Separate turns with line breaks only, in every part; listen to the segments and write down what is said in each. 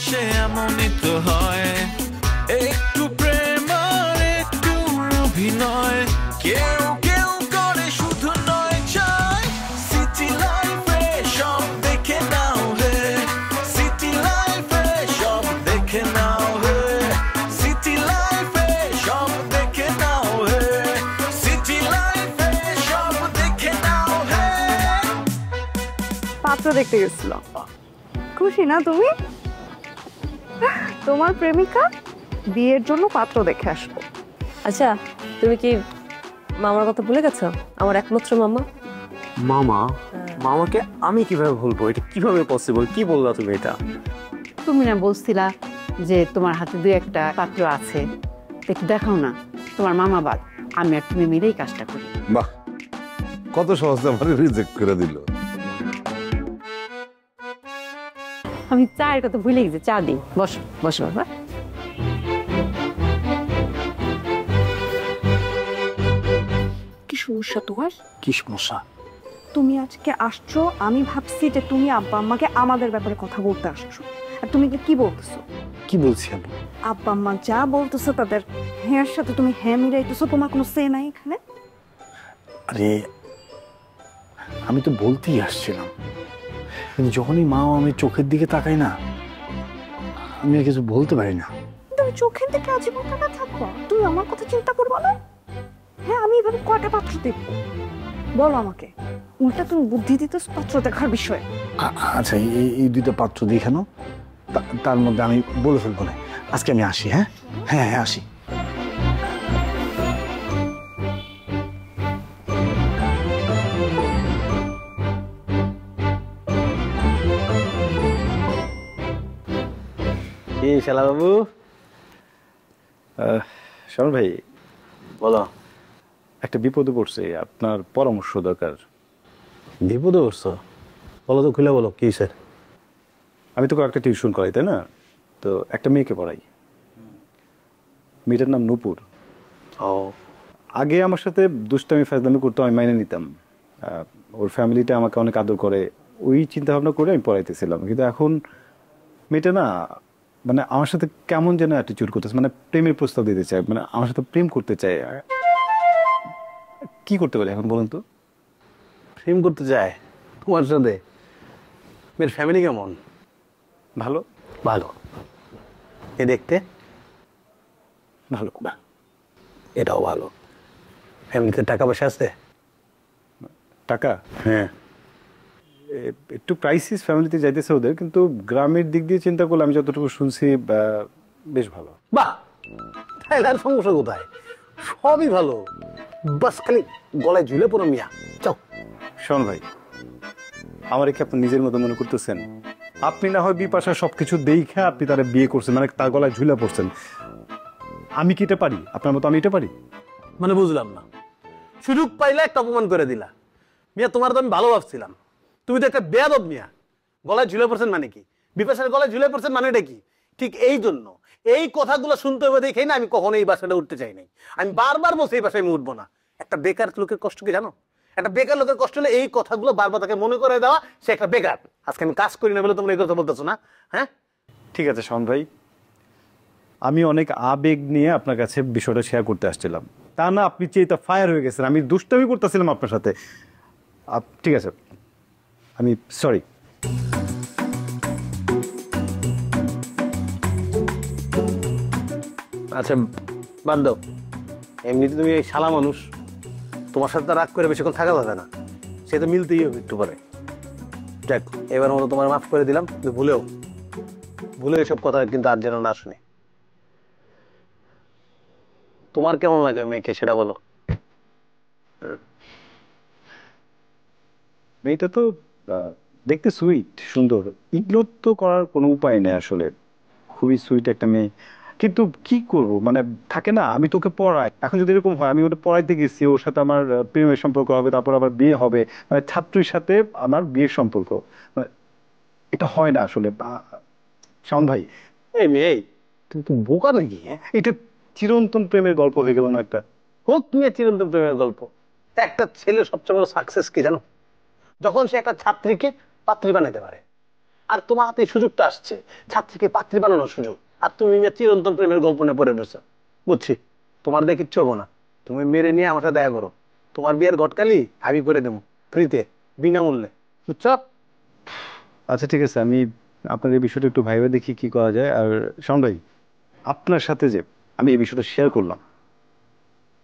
আসে এমনই তো হয়, একটু প্রেম আর একটু অভিনয়, কেউ কেউ করে শুধু নয় চায়। সিটি লাইফে সব দেখে নাও হে, সিটি লাইফে সব দেখে নাও হে, সিটি লাইফে সব দেখে নাও হে, সিটি লাইফে সব দেখে নাও হে।
পাত্র দেখতে গেছিল, খুশি না তুমি? তোমার প্রেমিকা বিয়ের জন্য পাত্র দেখে আসবো।
আচ্ছা, তুমি কি মামার কথা ভুলে গেছো? আমার একমাত্র মামা।
মামা? মামাকে আমি কিভাবে ভুলবো? এটা কিভাবে পসিবল? কি বললা তুমি এটা?
তুমি না বলছিলা যে তোমার হাতে দুই একটা পাত্র আছে, একটু দেখাও না। তোমার মামা বাদ, আমি আর তুমি মিলেই কাজটা করি।
বাহ, কত সহজে আমার রিজেক্ট করে দিল।
আমি চায়ের কথা ভুলে গেছি, চা দিই। বসো বসো বাবা।
কি সমস্যা তোমার?
কি সমস্যা?
তুমি আজকে আসছো, আমি ভাবছি যে তুমি আব্বা আম্মাকে আমাদের ব্যাপারে কথা বলতে আসছো, আর তুমি কি বলতেছো?
কি বলছি আমি?
আব্বা আম্মা যা বলতেছো তাদের হ্যাঁ সাথে তুমি হ্যাঁ মিলাইতেছো, তোমার কোনো সে নাই এখানে।
আরে আমি তো বলতেই আসছিলাম, কিন্তু যখনই মা আমি চোখের দিকে তাকাই না, আমি আর কিছু বলতে পারি না।
তুমি চোখের দিকে আজীবন টাকা থাকবো, তুমি আমার কথা চিন্তা করবো না? হ্যাঁ, আমি এভাবে কয়টা পাত্র দেখবো বলো আমাকে? উল্টা তুমি বুদ্ধি দিতেছ পাত্র দেখার বিষয়ে।
আচ্ছা, এই দুইটা পাত্র দেখে নাও, তার মধ্যে আমি বলে ফেলবো না। আজকে আমি আসি। হ্যাঁ হ্যাঁ হ্যাঁ, আসি।
শালা বাবু, শোন ভাই,
বলো।
একটা বিপদে পড়ছে, আপনার পরামর্শ দরকার।
বিপদে পড়ছো? বলো তো, খুলে বলো কি স্যার।
আমি তো কয়েকটা টিউশন করাই, তাই না? তো একটা মেয়েকে পড়াই, মেয়েটার নাম নূপুর।
ও,
আগে আমার সাথে দুষ্টামি ফাজলামি করতো, আমি মাইনে নিতাম। ওর ফ্যামিলিটা আমাকে অনেক আদর করে, ওই চিন্তা ভাবনা করে আমি পড়াইতেছিলাম। কিন্তু এখন মেয়েটা না, মানে আমার সাথে কেমন যেন অ্যাটিটিউড করতেছে, মানে প্রেমের প্রস্তাব দিতে চায়, মানে আমার সাথে প্রেম করতে চায়। কি করতে পারি এখন বলুন তো?
প্রেম করতে চায় তোমার সাথে? মেয়ের ফ্যামিলি কেমন?
ভালো।
ভালো? এ দেখতে
ভালো না?
এটাও ভালো। ফ্যামিলিতে টাকা পয়সা আছে?
টাকা?
হ্যাঁ।
একটু ক্রাইসিস ফ্যামিলিতে যাইতেছে ওদের, কিন্তু গ্রামের দিক দিয়ে চিন্তা করলে আমি যতটুকু শুনছি বেশ ভালো।
বাহ, তাহলে আর সমস্যা কোথায়? সবই ভালো, বাস খালি গলায় ঝুলে পড়ো মিয়া। চাও।
শোন ভাই, আমার কি আপনি নিজের মতো মনে করতেছেন? আপনি না হয় বিপাশা সবকিছু দেখে আপনি তারা বিয়ে করছেন, মানে তার গলায় ঝুলে পড়ছেন। আমি কি এটা পারি? আপনার মতো আমি এটা পারি?
মানে বুঝলাম না। সুযোগ পাইলে একটা অপমান করে দিলা। মিয়া, তোমার তো আমি ভালো ভাবছিলাম, তুমি তো একটা বেয়াদব মিয়া। গলায় ঝুলে পড়ছেন মানে কি? বিপাশার গলায় ঝুলে পড়ছেন মানে এটা কি? ঠিক এই জন্য এই কথাগুলো শুনতে হবে দেখেই না আমি কখনো এই বাসাটা উঠতে চাই নাই। আমি বারবার বলছি এই বাসায় আমি উঠবো না। একটা বেকার লোকের কষ্ট কি জানো? একটা বেকার লোকের কষ্ট হলে এই কথাগুলো বারবার তাকে মনে করে দেওয়া, সে একটা বেকার। আজকে আমি কাজ করি না বলে তোমরা এই কথা বলতেছো না? হ্যাঁ,
ঠিক আছে শোন ভাই, আমি অনেক আবেগ নিয়ে আপনার কাছে বিষয়টা শেয়ার করতে আসছিলাম, তা না আপনি চেয়ে ফায়ার হয়ে গেছেন। আমি দুষ্টামি করতেছিলাম আপনার সাথে। ঠিক আছে, আমি সরি।
আচ্ছা বাদ দাও, এমনিতে তুমি এই শালা মানুষ, তোমার সাথে রাগ করে বেশিক্ষণ থাকা যাবে না, সে তো মিলতেই হবে একটু পরে। যাক, এবার মতো তোমার মাফ করে দিলাম, কিন্তু ভুলে এসব কথা কিন্তু আর যেন না শুনি। তোমার কেমন লাগে মেয়েকে সেটা বলো।
মেয়েটা তো দেখতে সুইট, সুন্দর, ইগনোর তো করার কোনো উপায় নেই আসলে। খুবই সুইট একটা মেয়ে, কিন্তু কি করবো, মানে থাকে না, আমি তোকে পড়াই। এখন যদি এরকম হয়, আমি ওটা পড়াইতে গেছি, ওর সাথে আমার প্রেমের সম্পর্ক হবে, তারপর আবার বিয়ে হবে, মানে ছাত্রীর সাথে আমার বিয়ের সম্পর্ক, মানে এটা হয় না আসলে। শাওন ভাই,
এই মেয়ে, তুই তো বোকা নাকি?
এটা চিরন্তন প্রেমের গল্প হয়ে গেল না একটা?
হোক তুমি চিরন্তন প্রেমের গল্প। একটা ছেলে সবচেয়ে বড় সাকসেস কি জানো? যখন সে একটা ছাত্রীকে পাত্রী বানাইতে পারে। আর তোমার হাতে এই সুযোগটা আসছে, ছাত্রীকে পাত্রী বানানোর সুযোগ, আর তুমি মেয়ে চিরন্তন প্রেমের গল্প নিয়ে পড়ে রয়েছো। বুঝছি, তোমার দিয়ে কিচ্ছু হবো না, তুমি মেরে নিয়ে আমার সাথে দেখা করো, তোমার বিয়ের ঘটকালি আমি করে দেবো ফ্রিতে, বিনামূল্যে, বুঝছো?
আচ্ছা ঠিক আছে, আমি আপনার এই বিষয়টা একটু ভাইবে দেখি কি করা যায়। আর শাওন ভাই, আপনার সাথে যে আমি এই বিষয়টা শেয়ার করলাম,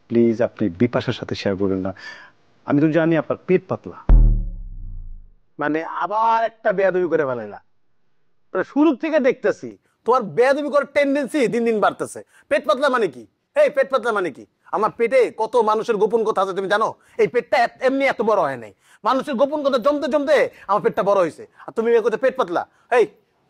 প্লিজ আপনি বিপাশার সাথে শেয়ার করবেন না। আমি তো জানি আপনার পেট পাতলা।
মানে আবার একটা বেয়াদবি করে ফেলাইলা। শুরু থেকে দেখতেছি তোমার বেয়াদবি করার টেন্ডেন্সি দিন দিন বাড়তেছে। পেট পাতলা মানে কি? এই পেট পাতলা মানে কি? আমার পেটে কত মানুষের গোপন কথা আছে তুমি জানো? এই পেটটা এমনি এত বড় হয় নাই, মানুষের গোপন কথা জমতে জমতে আমার পেটটা বড় হয়েছে, আর তুমি পেট পাতলা। এই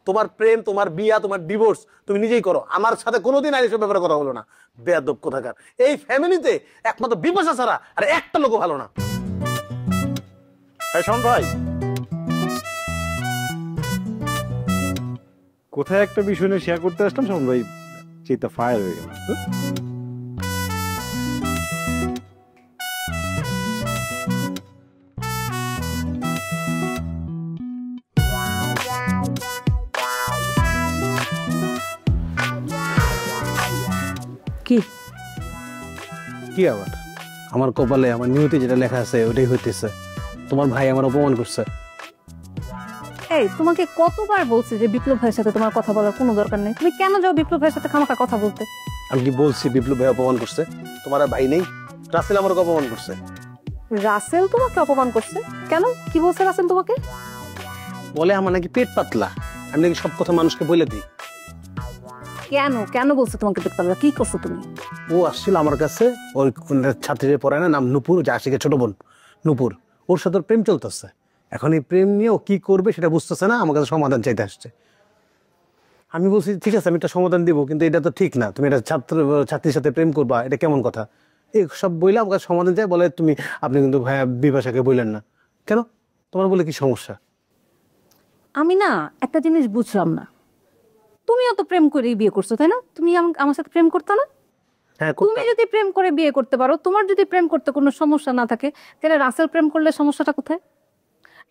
তোমার প্রেম, তোমার বিয়া, তোমার ডিভোর্স তুমি নিজেই করো, আমার সাথে কোনোদিন আর এসব ব্যাপারে কথা হলো না। বেয়াদব কোথাকার। এই ফ্যামিলিতে একমাত্র বিপাশা ছাড়া আর একটা লোকও ভালো না।
শাওন ভাই, কোথায় একটা বিষয় নিয়ে শেয়ার করতে আসলাম, শাওন ভাই চিন্তা ফায়ার হয়ে গেল।
কি
কি আবার? আমার কপালে, আমার নিয়তি যেটা লেখা আছে ওটাই হইতেছে। তোমার ভাই আমার অপমান করছে।
এই তোমাকে কতবার বলছি যে বিপ্লব ভাইয়ের সাথে তোমার কথা বলার কোনো দরকার নেই, তুমি কেন যাও বিপ্লব ভাইয়ের সাথে খামাখা কথা বলতে?
আমি কি বলছি বিপ্লব ভাই অপমান করছে? তোমার আর ভাই নেই? রাসেল আমার অপমান করছে।
রাসেল তোমাকে অপমান করছে কেন? কি বলছে রাসেল তোমাকে?
বলে আমার নাকি পেট পাতলা, আমি নাকি সব কথা মানুষকে বলে দিই।
কেন কেন বলছে তোমাকে পেট পাতলা? কি করছো তুমি?
ও আসছিল আমার কাছে, ওই ছাত্রীদের পড়ায় না, নাম নুপুর, যে আশিকের ছোট বোন নুপুর, ওর সাথে প্রেম চলতেছে। এখন এই প্রেম নিয়ে ও কি করবে সেটা বুঝতেছে না, আমার কাছে সমাধান চাইতে আসছে। আমি বলছি ঠিক আছে আমি একটা সমাধান দিব, কিন্তু এটা তো ঠিক না, তুমি এটা ছাত্রীর সাথে প্রেম করবা, এটা কেমন কথা? এই সব বইলে আমার কাছে সমাধান চাই, বলে তুমি আপনি কিন্তু ভাইয়া বিপাশাকে বললেন না কেন? তোমার বলে কি সমস্যা?
আমি না একটা জিনিস বুঝলাম না, তুমিও তো প্রেম করেই বিয়ে করছো তাই না? তুমি আমার সাথে প্রেম করতে না?
হ্যাঁ,
তুমি যদি প্রেম করে বিয়ে করতে পারো, তোমার যদি প্রেম করতে কোনো সমস্যা না থাকে, তাহলে রাসেল প্রেম করলে সমস্যাটা কোথায়?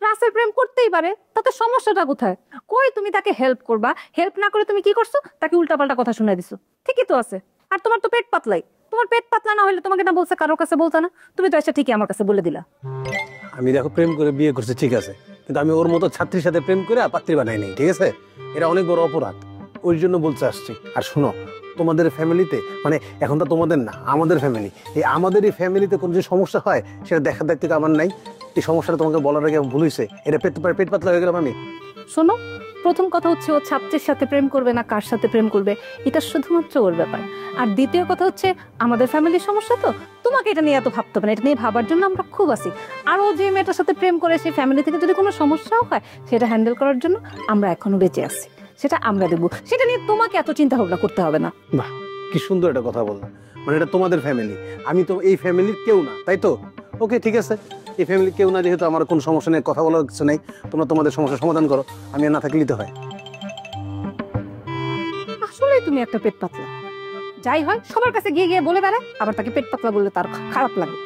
রাসেল প্রেম করতেই পারে, তাতে সমস্যাটা কোথায়? কই তুমি তাকে হেল্প করবা, হেল্প না করে তুমি কি করছো? তাকে উল্টাপাল্টা কথা শুনাই দিছো। ঠিকই তো আছে। আর তোমার তো পেট পাতলাই, তোমার পেট পাতলা না হলে তোমাকে না বলছে কারোর কাছে বলতো না, তুমি তো এসে ঠিকই আমার কাছে বলে দিলা।
আমি দেখো প্রেম করে বিয়ে করছে ঠিক আছে, কিন্তু আমি ওর মতো ছাত্রীর সাথে প্রেম করে পাত্রী বানাই নাই, ঠিক আছে? এটা অনেক বড় অপরাধ, ওই জন্য বলতে আসছি। আর শোনো, তোমাদের ফ্যামিলিতে, মানে এখন তো তোমাদের না, আমাদের ফ্যামিলি, এই আমাদের এই ফ্যামিলিতে কোনো যে সমস্যা হয় সেটা দেখার দায়িত্ব আমার নাই। এই সমস্যাটা তোমাকে বলার আগে ভুল হয়েছে, এটা পেট পাতলা হয়ে গেলাম আমি।
শোনো, প্রথম কথা হচ্ছে ও ছাত্রীর সাথে প্রেম করবে না কার সাথে প্রেম করবে এটা শুধুমাত্র ওর ব্যাপার। আর দ্বিতীয় কথা হচ্ছে আমাদের ফ্যামিলির সমস্যা, তো তোমাকে এটা নিয়ে এত ভাবতে হবে না, এটা নিয়ে ভাবার জন্য আমরা খুব আছি। আর ও যে মেয়েটার সাথে প্রেম করে সেই ফ্যামিলি থেকে যদি কোনো সমস্যাও হয় সেটা হ্যান্ডেল করার জন্য আমরা এখনো বেঁচে আছি, সেটা আমরা দেবো, সেটা নিয়ে তোমাকে এত চিন্তা ভাবনা করতে হবে না।
বাহ, কি সুন্দর একটা কথা বললাম, মানে এটা তোমাদের ফ্যামিলি, আমি তো এই ফ্যামিলির কেউ না, তাই তো? ওকে ঠিক আছে, এই ফ্যামিলির কেউ না যেহেতু আমার কোনো সমস্যা নেই, কথা বলার কিছু নেই, তোমরা তোমাদের সমস্যার সমাধান করো, আমি আর না থাকলে নিতে হয়।
আসলেই তুমি একটা পেট পাতলা, যাই হয় সবার কাছে গিয়ে গিয়ে বলে বেড়ায়, আবার তাকে পেট পাতলা বললে তার খারাপ লাগে।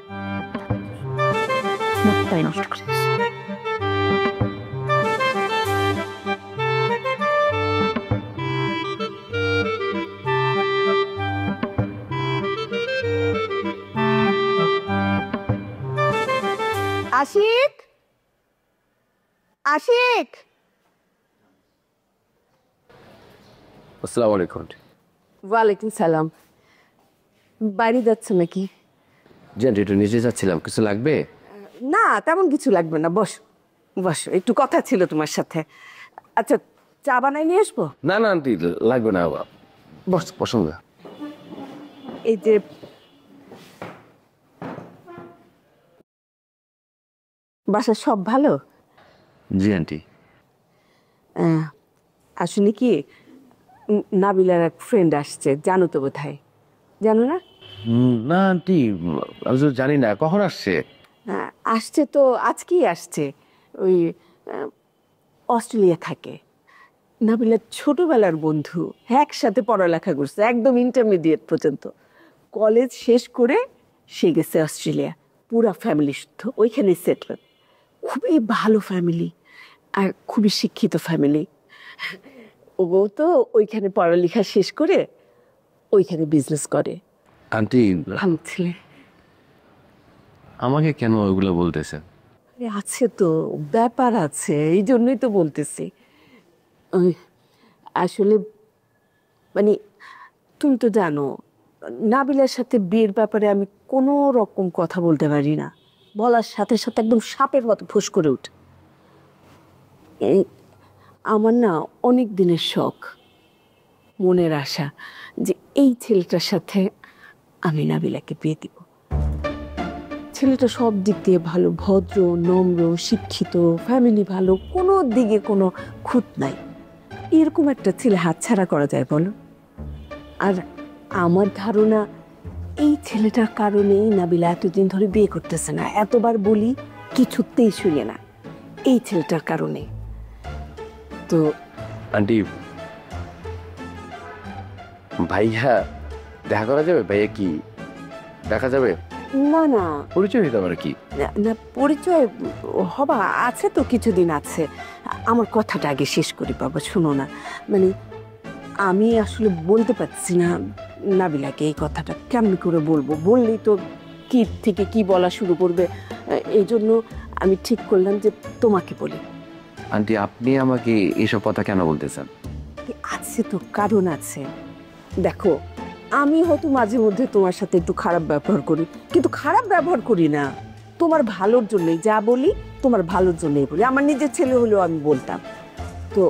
মুখটাই নষ্ট করে। আশিক, আশিক,
আসসালামু আলাইকুম।
ওয়ালাইকুম সালাম। বাইরে যাচ্ছ নাকি?
জি আন্টি, একটু নিচে যাচ্ছিলাম, কিছু লাগবে?
না তেমন কিছু লাগবে না, বসো বসো, একটু কথা ছিল তোমার সাথে। আচ্ছা, চা বানাই নিয়ে আসবো?
না না আন্টি, লাগবে না, বস পছন্দ।
এই যে বাসার সব ভালো?
জি আন্টি।
আসলে কি, নাবিলার এক ফ্রেন্ড আসছে, জানো তো বোধহয়, জানো না?
না আন্টি, আমি তো জানি না, কখন আসছে?
আসছে তো আজকেই আসছে, ওই অস্ট্রেলিয়া থাকে। নাবিলার ছোটবেলার বন্ধু, একসাথে পড়ালেখা করছে একদম ইন্টারমিডিয়েট পর্যন্ত। কলেজ শেষ করে সে গেছে অস্ট্রেলিয়া, পুরা ফ্যামিলি শুদ্ধ ওইখানে সেটল। খুবই ভালো ফ্যামিলি, আর খুবই শিক্ষিত ফ্যামিলি। ও বউ তো ওইখানে পড়ালেখা শেষ করে ওইখানে বিজনেস করে।
আন্টি
ভালো ছেলে।
আমাকে কেন ওইগুলো বলতেছেন?
আছে তো, ব্যাপার আছে, এই জন্যই তো বলতেছি। আসলে মানে তুমি তো জানো নাবিলার সাথে বিয়ের ব্যাপারে আমি কোনো রকম কথা বলতে পারি না, বলার সাথে সাথে একদম সাপের মতো ফুস করে উঠে। আমার না অনেক দিনের শখ, মনের আশা যে এই ছেলেটার সাথে আমি নাবিলাকে বিয়ে দিব। ছেলেটা সব দিক দিয়ে ভালো, ভদ্র, নম্র, শিক্ষিত, ফ্যামিলি ভালো, কোনো দিকে কোনো খুঁত নাই। এরকম একটা ছেলে হাতছাড়া করা যায় বলো? আর আমার ধারণা এই ছেলেটার কারণেই নাবিলা এতদিন ধরে বিয়ে করতেছে না। এতবার বলি কিছুতেই শুনে না, এই ছেলেটার কারণে। তো
আন্টি ভাইয়া দেখা করা যাবে? ভাইয়া কি দেখা যাবে?
না না
পরিচয় হইতে পারে কি?
না, পরিচয় হবা আছে তো, কিছুদিন আছে। আমার কথাটা আগে শেষ করি বাবা, শুনো না। মানে আমি আসলে বলতে পারছি না নাবিলাকে এই কথাটা, কেমন করে বলবো? বললেই তো কি থেকে কি বলা শুরু করবে। এই জন্য আমি ঠিক করলাম যে তোমাকে বলি।
আন্টি আপনি আমাকে এইসব কথা কেন বলতেছেন?
আছে তো, কারণ আছে। দেখো আমি হয়তো মাঝে মধ্যে তোমার সাথে একটু খারাপ ব্যবহার করি, কিন্তু খারাপ ব্যবহার করি না, তোমার ভালোর জন্যই যা বলি, তোমার ভালোর জন্যই বলি। আমার নিজের ছেলে হলেও আমি বলতাম তো।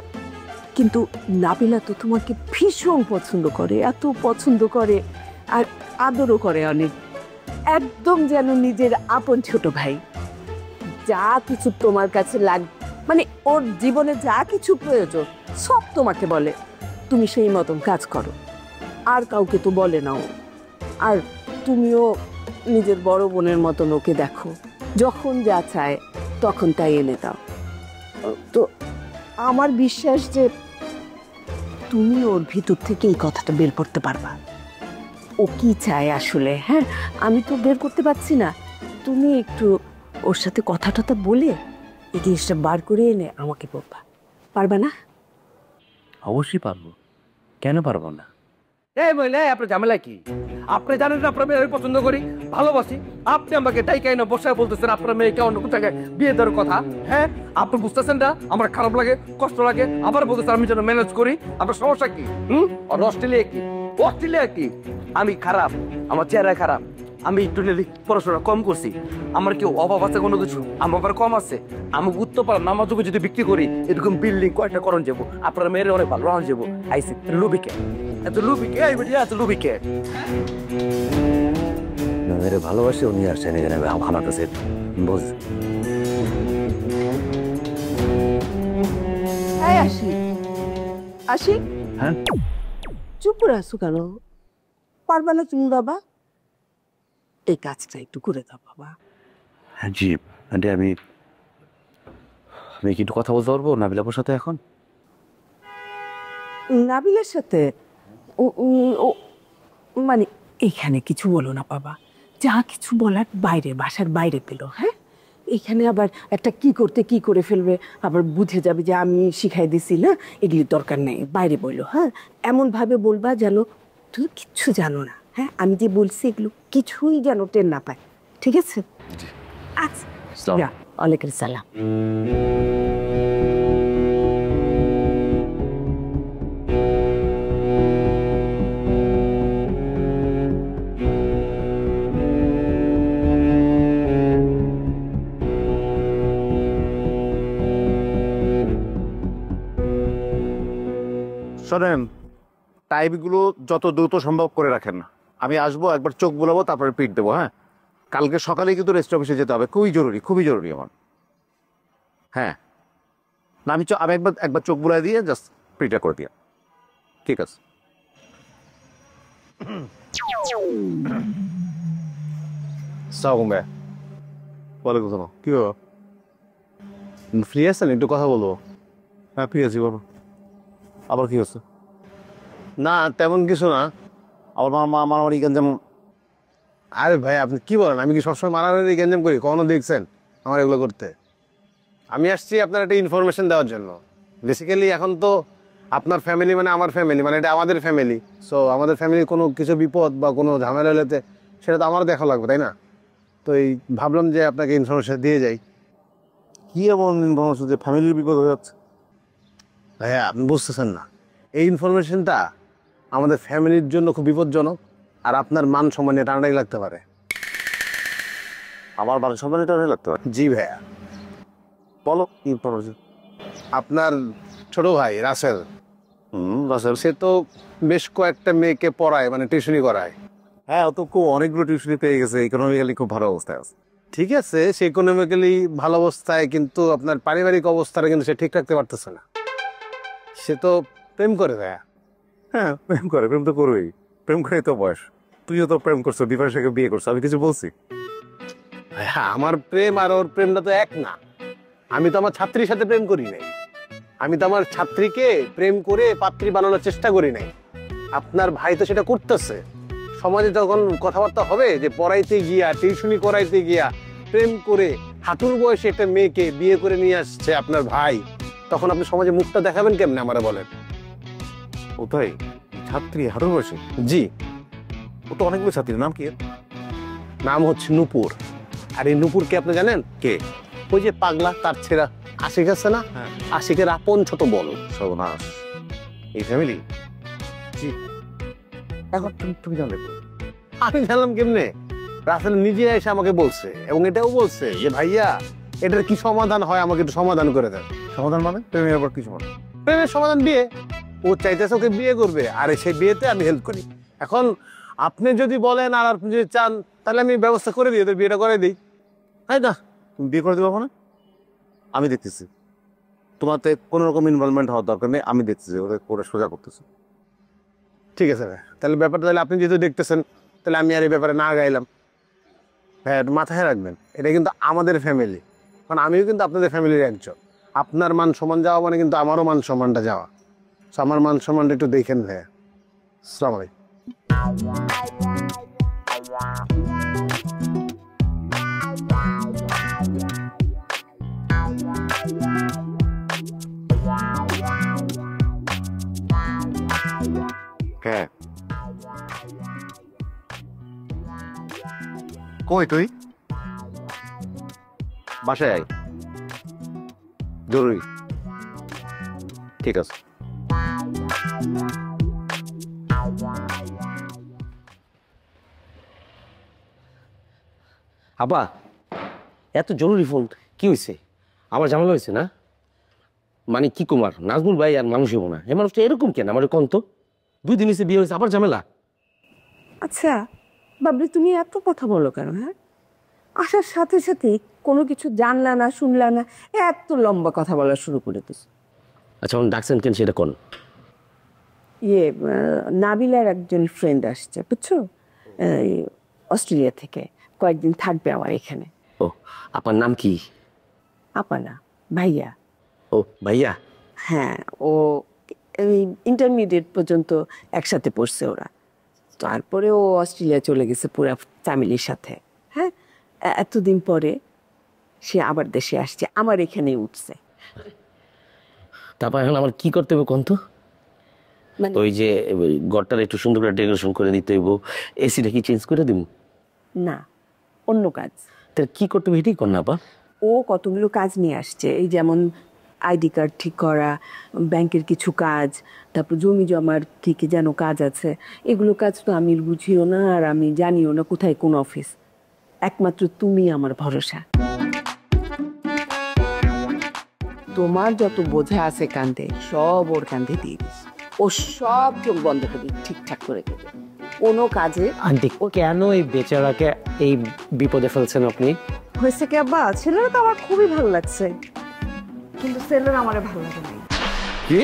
কিন্তু নাবিলা তো তোমাকে ভীষণ পছন্দ করে, এত পছন্দ করে, আর আদরও করে অনেক, একদম যেন নিজের আপন ছোট ভাই। যা কিছু তোমার কাছে মানে ওর জীবনে যা কিছু প্রয়োজন সব তোমাকে বলে, তুমি সেই মতন কাজ করো, আর কাউকে তো বলে না ও। আর তুমিও নিজের বড় বোনের মতন ওকে দেখো, যখন যা চায় তখন তাই এনে দাও। তো আমার বিশ্বাস যে তুমি ওর ভিতর থেকে এই কথাটা বের করতে পারবা, ও কি চায় আসলে। হ্যাঁ, আমি তো বের করতে পারছি না, তুমি একটু ওর সাথে কথাটা বলে এই জিনিসটা বার করে এনে আমাকে বলবা, পারবা না?
অবশ্যই পারবো, কেন পারবো না?
এই মহিলা, আপনার ঝামেলা কি? আপনি জানেন না আপনার মেয়ে পছন্দ করি, ভালোবাসি, আপনি আমাকে ডাইকাই না বসায় বলতেছেন আপনার মেয়েকে অন্য কোথাও বিয়ে দেওয়ার কথা। হ্যাঁ, আপনি বুঝতেছেন না আমার খারাপ লাগে, কষ্ট লাগে, আবার বলতেছেন আমি যেন ম্যানেজ করি। আপনার সমস্যা কি? আর অস্ট্রেলিয়া কি? অস্ট্রেলিয়া কি? আমি খারাপ, আমার চেহারা খারাপ, আমি একটু পড়াশোনা কম করছি, আমার কি অভাব আছে কোনো কিছু? আমার আবার কম আছে? আমি উত্তর পারলাম না, আমার যুগে যদি বিক্রি করি এরকম বিল্ডিং কয়টা করণ যাবো, আপনার মেয়ের অনেক ভালো রান যাবো। আইসি লুবিকে এত লুবিকে, এত লুবিকে
মেয়ের ভালোবাসে উনি আসছেন এখানে আমার কাছে বুঝ।
আসি আসি,
হ্যাঁ
চুপ করে আসো কেন? পারবা না তুমি বাবা? এই কাজটা একটু করে দাও বাবা।
হ্যাঁ জি আন্টি, আমি কি একটু কথা বলতে পারবো নাবিলাপুর সাথে এখন?
নাবিলার সাথে? মানে এখানে কিছু বলো না বাবা, যা কিছু বলার বাইরে, বাসার বাইরে পেলো। হ্যাঁ, এখানে আবার একটা কি করতে কি করে ফেলবে, আবার বুঝে যাবে যে আমি শিখাই দিছি না, এগুলির দরকার নেই, বাইরে বললো। হ্যাঁ, এমনভাবে বলবা যেন তুমি কিচ্ছু জানো না। হ্যাঁ, আমি যে বলছি এগুলো কিছুই যেন টের না পায়, ঠিক আছে? আচ্ছা, ওয়ালাইকুম সালাম।
শোনেন, টাইপগুলো যত দ্রুত সম্ভব করে রাখেন। আমি আসবো, একবার চোখ বুলাবো, তারপরে পিট দেবো। হ্যাঁ, কালকে সকালে কিন্তু রেস্ট অফিসে যেতে হবে, খুবই জরুরি, খুবই জরুরি আমার। হ্যাঁ না, আমি একবার চোখ বুলাই দিয়ে জাস্ট পিটটা করে দিয়া। ঠিক আছে।
ওয়ালাইকুম সালাম। কি হলো, ফ্রি আছেন? একটু কথা বলবো। হ্যাঁ ফ্রি আছি, বলো। আবার কি হচ্ছে? না তেমন কিছু না, আমার মারামারি গঞ্জাম। আরে ভাই আপনি কি বলেন? আমি কি সবসময় মারামারি গঞ্জাম করি? কখনো দেখছেন আমার এগুলো করতে? আমি আসছি আপনার একটা ইনফরমেশন দেওয়ার জন্য। বেসিক্যালি এখন তো আপনার ফ্যামিলি মানে আমার ফ্যামিলি, মানে এটা আমাদের ফ্যামিলি। সো আমাদের ফ্যামিলির কোনো কিছু বিপদ বা কোনো ঝামেলা হলেতে সেটা তো আমার দেখা লাগবে, তাই না? তো এই ভাবলাম যে আপনাকে ইনফরমেশন দিয়ে যাই।
কি এমন ইনফরমেশন যে ফ্যামিলির বিপদ হয়ে যাচ্ছে?
ভাইয়া আপনি বুঝতেছেন না, এই ইনফরমেশনটা আমাদের ফ্যামিলির জন্য খুব বিপজ্জনক, আর আপনার মান সম্মানে টানাটাই লাগতে পারে।
আমার মান সম্মানে টানাটাই লাগতে পারে?
জি ভাইয়া।
বলো কি ইনফরমেশন।
আপনার ছোট ভাই রাসেল,
রাসেল
সে তো বেশ কয়েকটা মেয়েকে পড়ায়, মানে টিউশনি করায়।
হ্যাঁ, ও তো অনেকগুলো টিউশনি পেয়ে গেছে, ইকোনমিক্যালি খুব ভালো অবস্থায় আছে।
ঠিক আছে, সে ইকোনমিক্যালি ভালো অবস্থায়, কিন্তু আপনার পারিবারিক অবস্থাটা কিন্তু সে ঠিক রাখতে পারতেছে না। সে তো প্রেম করে দেয়।
হ্যাঁ, প্রেম করে, প্রেম তো করবেই, প্রেম করে তো বয়স। তুইও তো প্রেম করছো, ডিফারেন্সকে বিয়ে করছো, আমি কিছু বলছি?
হ্যাঁ, আমার প্রেম আর ওর প্রেমটা তো এক না। আমি তো আমার ছাত্রীর সাথে প্রেম করি নাই, আমি তো আমার ছাত্রীকে প্রেম করে পাত্রী বানানোর চেষ্টা করি নাই। আপনার ভাই তো সেটা করতেছে। সমাজে তখন কথাবার্তা হবে যে পড়াইতে গিয়া, টিউশনি করাইতে গিয়া প্রেম করে হাঁটুর বয়সে একটা মেয়েকে বিয়ে করে নিয়ে আসছে আপনার ভাই, তখন আপনি সমাজে মুখটা দেখাবেন কেমনে আমারে বলেন?
ও তাই? ছাত্রী হাঁটুর বয়সে?
জি।
ও তো অনেকগুলো ছাত্রীর নাম কি?
নাম হচ্ছে নূপুর। আর এই নূপুরকে আপনি জানেন?
কে?
ওই যে পাগলা, তার ছেঁড়া আশিক আছে না, আশিকের আপন ছোট বোন।
সর্বনাশ, এই ফ্যামিলি? জি। এখন তুমি জানলে?
আমি জানলাম কেমনে? রাসেল নিজে এসে আমাকে বলছে, এবং এটাও বলছে যে ভাইয়া এটার কি সমাধান হয়, আমাকে একটু সমাধান করে দেন।
সমাধান মানে? প্রেমের আবার কি সমাধান?
প্রেমের সমাধান বিয়ে। ও চাইতেছে ওকে বিয়ে করবে, আর সেই বিয়েতে আমি হেল্প করি। এখন আপনি যদি বলেন আর আপনি যদি চান, তাহলে আমি ব্যবস্থা করে দিই, ওদের বিয়েটা করে দিই।
তাই না? তুমি বিয়ে করে দেবো না? আমি দেখতেছি তোমাতে কোনো রকম ইনভলভমেন্ট হওয়ার দরকার নেই, আমি দেখতেছি ওদের করে সোজা করতেছি।
ঠিক আছে ভাই, তাহলে ব্যাপারটা তাহলে আপনি যেহেতু দেখতেছেন, তাহলে আমি আর এই ব্যাপারে না গাইলাম। ভাই মাথায় রাখবেন, এটা কিন্তু আমাদের ফ্যামিলি, কারণ আমিও কিন্তু আপনাদের ফ্যামিলির একজন। আপনার মান সম্মান যাওয়া মানে কিন্তু আমারও মান সম্মানটা যাওয়া। আমার মান সম্মানটা একটু দেখেন ভাইয়া। আসসালামু আলাইকুম।
হ্যাঁ, কই তুই? বাসায় আয়, জরুরি। ঠিক আছে।
আবা, এত জরুরি ফোন কি হয়েছে? আমার ঝামেলা হয়েছে না? মানে কি কুমার, নাজমুল ভাই আর মানুষ হবো না, এ মানুষটা এরকম কেন? আমার কোন তো 2 দিন এসে বিয়ে হয়েছে, আবার ঝামেলা।
আচ্ছা বাবলি, তুমি এত কথা বলো কেন? হ্যাঁ, আসার সাথে সাথে কোনো কিছু জানলা না, শুনলা না, এত লম্বা কথা বলা শুরু করে দিস।
আচ্ছা, আমার ডাকছেন কেন সেটা কোন?
নাবিলার একজন ফ্রেন্ড আসছে, বুঝছো, অস্ট্রেলিয়া থেকে, কয়েকদিন থাকবে আমার এখানে।
ও, আপনার নাম কি?
আপা না, ভাইয়া।
ও ভাইয়া।
হ্যাঁ, ও ইন্টারমিডিয়েট পর্যন্ত একসাথে পড়ছে ওরা, তারপরে ও অস্ট্রেলিয়া চলে গেছে পুরো ফ্যামিলির সাথে। হ্যাঁ, এতদিন পরে সে আবার দেশে আসছে, আমার এখানেই উঠছে।
তারপর এখন আমার কি করতে হবে কোন তো?
মানে
ওই যে ঘরটার একটু সুন্দর করে ডেকোরেশন করে দিতে হইব, এসিটা কি চেঞ্জ করে দিব?
না, অন্য কাজ।
তাহলে কি করতে হবে এটাই কর না আপা।
ও কতগুলো কাজ নিয়ে আসছে, এই যেমন আইডি কার্ড ঠিক করা, ব্যাংকের কিছু কাজ, তারপর জমি জমার কি কি যেন কাজ আছে। এগুলো কাজ তো আমি বুঝিও না, আর আমি জানিও না কোথায় কোন অফিস। একমাত্র তুমি আমার ভরসা। তোমার যত বোঝা আছে কাঁধে, সব ওর কাঁধে দিয়ে দিস। ও সব চোখ বন্ধ করে ঠিকঠাক করে দেবে কোনো কাজে।
আন্টি, কেন এই বেচারাকে এই বিপদে ফেলছেন আপনি?
হয়েছে কি আব্বা, ছেলেরা তো আমার খুবই ভালো লাগছে, কিন্তু ছেলেরা আমারে ভালো লাগে না।
কি?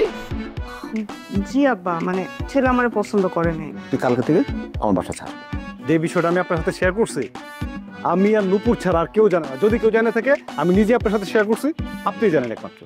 জি আব্বা, মানে ছেলে আমারে পছন্দ করে নাই।
তুই কালকে থেকে আমার বাসা ছাড়।
যে বিষয়টা আমি আপনার সাথে শেয়ার করছি, আমি আর নূপুর ছাড়া আর কেউ জানে না। যদি কেউ জানে থাকে, আমি নিজে আপনার সাথে শেয়ার করছি, আপনি জানেন একমাত্র।